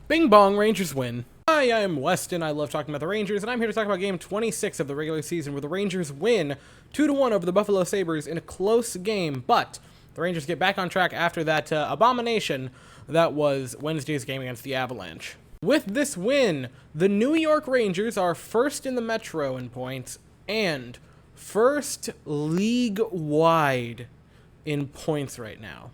Bing bong, Rangers win. Hi, I'm Weston. I love talking about the Rangers, and I'm here to talk about game 26 of the regular season, where the Rangers win 2-1 over the Buffalo Sabres in a close game, but the Rangers get back on track after that abomination that was Wednesday's game against the Avalanche. With this win, the New York Rangers are first in the Metro in points and first league-wide in points right now.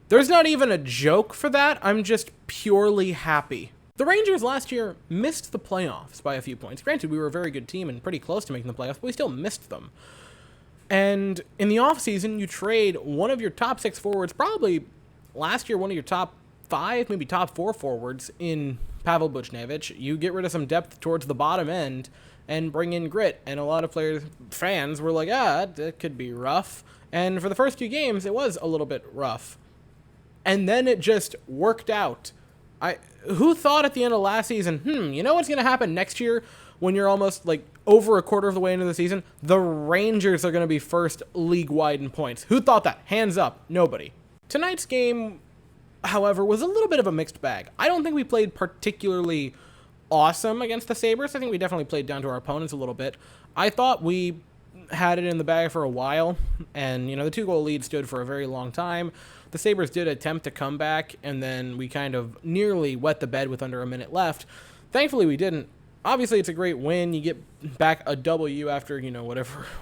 There's not even a joke for that. I'm just purely happy. The Rangers last year missed the playoffs by a few points. Granted, we were a very good team and pretty close to making the playoffs, but we still missed them. And in the offseason, you trade one of your top 6 forwards, probably last year one of your top 5, maybe top 4 forwards in Pavel Buchnevich. You get rid of some depth towards the bottom end and bring in grit. And a lot of fans were like, that could be rough. And for the first few games, it was a little bit rough. And then it just worked out. Who thought at the end of last season, you know what's going to happen next year when you're almost like over a quarter of the way into the season? The Rangers are going to be first league-wide in points. Who thought that? Hands up. Nobody. Tonight's game, however, was a little bit of a mixed bag. I don't think we played particularly awesome against the Sabres. I think we definitely played down to our opponents a little bit. I thought we had it in the bag for a while, and, the 2-goal lead stood for a very long time. The Sabres did attempt to come back, and then we kind of nearly wet the bed with under a minute left. Thankfully, we didn't. Obviously, it's a great win. You get back a W after,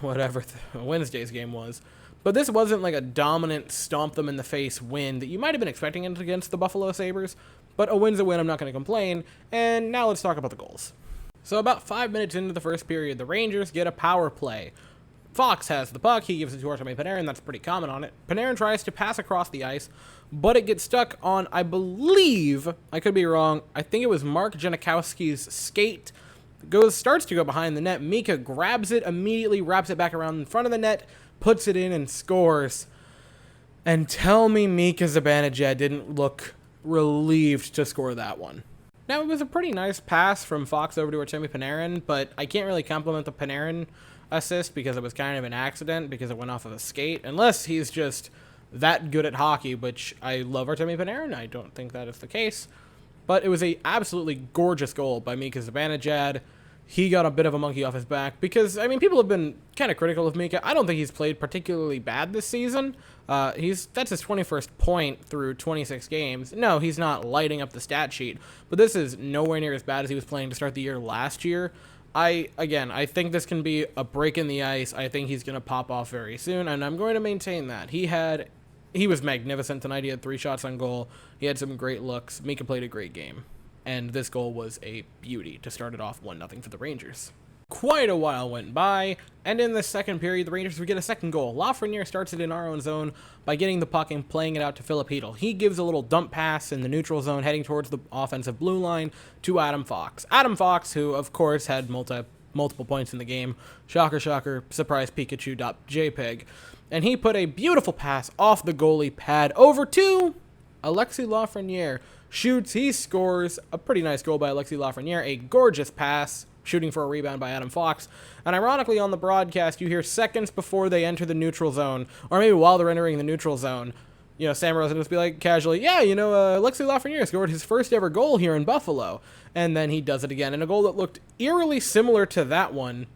whatever Wednesday's game was. But this wasn't like a dominant, stomp-them-in-the-face win that you might have been expecting against the Buffalo Sabres. But a win's a win, I'm not going to complain. And now let's talk about the goals. So about 5 minutes into the first period, the Rangers get a power play. Fox has the puck. He gives it to Artemi Panarin. That's pretty common on it. Panarin tries to pass across the ice, but it gets stuck on, I believe, I could be wrong, I think it was Mark Janikowski's skate. Starts to go behind the net. Mika grabs it, immediately wraps it back around in front of the net, puts it in, and scores. And tell me Mika Zibanejad didn't look relieved to score that one. Now, it was a pretty nice pass from Fox over to Artemi Panarin, but I can't really compliment the Panarin assist because it was kind of an accident because it went off of a skate, unless he's just that good at hockey, which I love Artemi Panarin. I don't think that is the case, but it was a absolutely gorgeous goal by Mika Zibanejad. He got a bit of a monkey off his back because, people have been kind of critical of Mika. I don't think he's played particularly bad this season. That's his 21st point through 26 games. No, he's not lighting up the stat sheet, but this is nowhere near as bad as he was playing to start the year last year. I think this can be a break in the ice. I think he's going to pop off very soon, and I'm going to maintain that. He was magnificent tonight. He had 3 shots on goal. He had some great looks. Mika played a great game, and this goal was a beauty to start it off 1-0 for the Rangers. Quite a while went by, and in the second period, the Rangers would get a second goal. Lafreniere starts it in our own zone by getting the puck and playing it out to Philip Hedl. He gives a little dump pass in the neutral zone, heading towards the offensive blue line to Adam Fox. Adam Fox, who, of course, had multiple points in the game. Shocker, shocker, surprise Pikachu.jpg. And he put a beautiful pass off the goalie pad over to Alexis Lafreniere. Shoots, he scores. A pretty nice goal by Alexis Lafreniere. A gorgeous pass, shooting for a rebound by Adam Fox. And ironically, on the broadcast, you hear seconds before they enter the neutral zone, or maybe while they're entering the neutral zone, Sam Rosen just be like casually, Alexis Lafreniere scored his first ever goal here in Buffalo. And then he does it again in a goal that looked eerily similar to that one.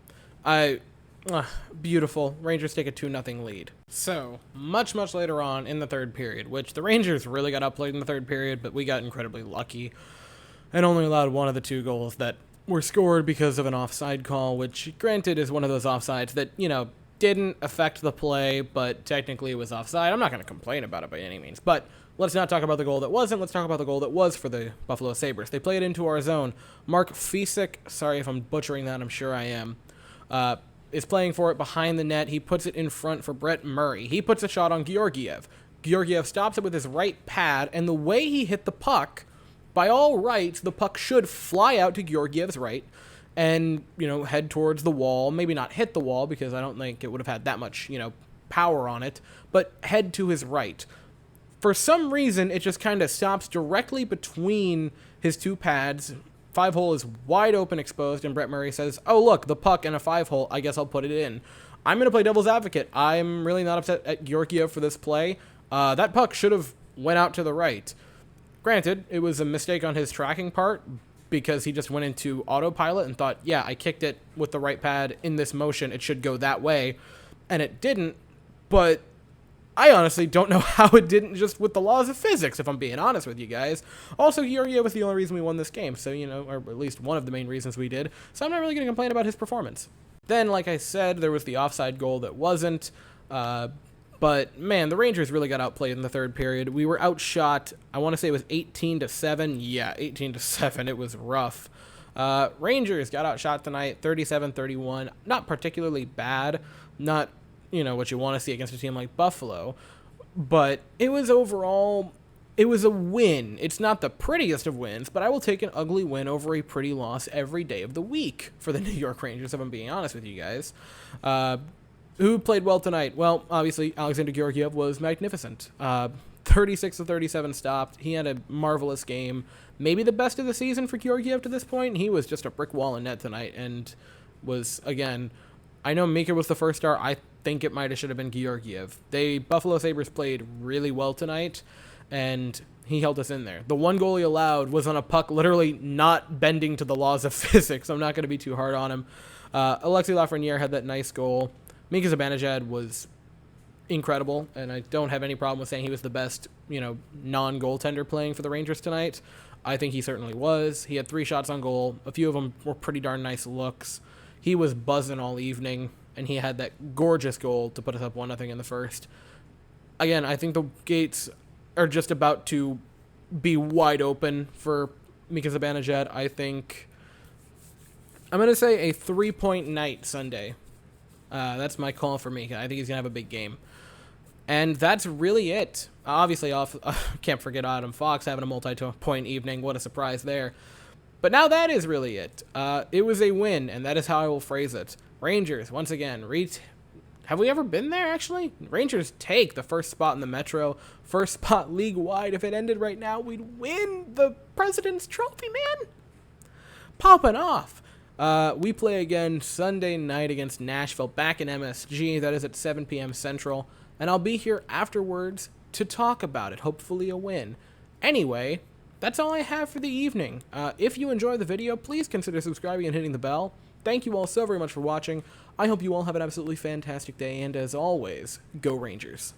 Beautiful. Rangers take a 2-0 lead. So, much later on in the third period, which the Rangers really got outplayed in the third period, but we got incredibly lucky and only allowed one of the 2 goals that were scored because of an offside call, which, granted, is one of those offsides that, didn't affect the play, but technically it was offside. I'm not going to complain about it by any means, but let's not talk about the goal that wasn't. Let's talk about the goal that was for the Buffalo Sabres. They played it into our zone. Mark Fisick, sorry if I'm butchering that, I'm sure I am, is playing for it behind the net. He puts it in front for Brett Murray. He puts a shot on Georgiev. Georgiev stops it with his right pad, and the way he hit the puck, by all rights, the puck should fly out to Georgiev's right and, head towards the wall. Maybe not hit the wall because I don't think it would have had that much, power on it, but head to his right. For some reason, it just kind of stops directly between his 2 pads. 5-hole is wide open, exposed, and Brett Murray says, oh, look, the puck in a 5-hole. I guess I'll put it in. I'm going to play devil's advocate. I'm really not upset at Georgiev for this play. That puck should have went out to the right. Granted, it was a mistake on his tracking part because he just went into autopilot and thought, yeah, I kicked it with the right pad in this motion. It should go that way. And it didn't. But I honestly don't know how it didn't, just with the laws of physics, if I'm being honest with you guys. Also, Georgiev was the only reason we won this game, so, you know, or at least one of the main reasons we did, so I'm not really going to complain about his performance. Then, like I said, there was the offside goal that wasn't, but, man, the Rangers really got outplayed in the third period. We were outshot, I want to say it was 18-7. Yeah, 18-7. It was rough. Rangers got outshot tonight, 37-31. Not particularly bad. Not, you know, what you want to see against a team like Buffalo. But it was overall, it was a win. It's not the prettiest of wins, but I will take an ugly win over a pretty loss every day of the week for the New York Rangers, if I'm being honest with you guys. Who played well tonight? Well, obviously, Alexander Georgiev was magnificent. 36-37 stopped. He had a marvelous game. Maybe the best of the season for Georgiev to this point. He was just a brick wall in net tonight and was, again, I know Mika was the first star. I think it might have should have been Georgiev. Buffalo Sabres played really well tonight, and he held us in there. The one goal he allowed was on a puck literally not bending to the laws of physics. I'm not going to be too hard on him. Alexis Lafreniere had that nice goal. Mika Zibanejad was incredible, and I don't have any problem with saying he was the best, you know, non-goaltender playing for the Rangers tonight. I think he certainly was. He had 3 shots on goal. A few of them were pretty darn nice looks. He was buzzing all evening, and he had that gorgeous goal to put us up 1-0 in the first. Again, I think the gates are just about to be wide open for Mika Zibanejad. I think I'm going to say a 3-point night Sunday. That's my call for Mika. I think he's going to have a big game. And that's really it. Obviously, can't forget Adam Fox having a multi-point evening. What a surprise there. But now that is really it. It was a win, and that is how I will phrase it. Rangers, once again, have we ever been there, actually? Rangers take the first spot in the Metro, first spot league-wide. If it ended right now, we'd win the President's Trophy, man. Popping off. We play again Sunday night against Nashville, back in MSG. That is at 7 p.m. Central. And I'll be here afterwards to talk about it. Hopefully a win. Anyway, that's all I have for the evening. If you enjoyed the video, please consider subscribing and hitting the bell. Thank you all so very much for watching. I hope you all have an absolutely fantastic day. And as always, go Rangers.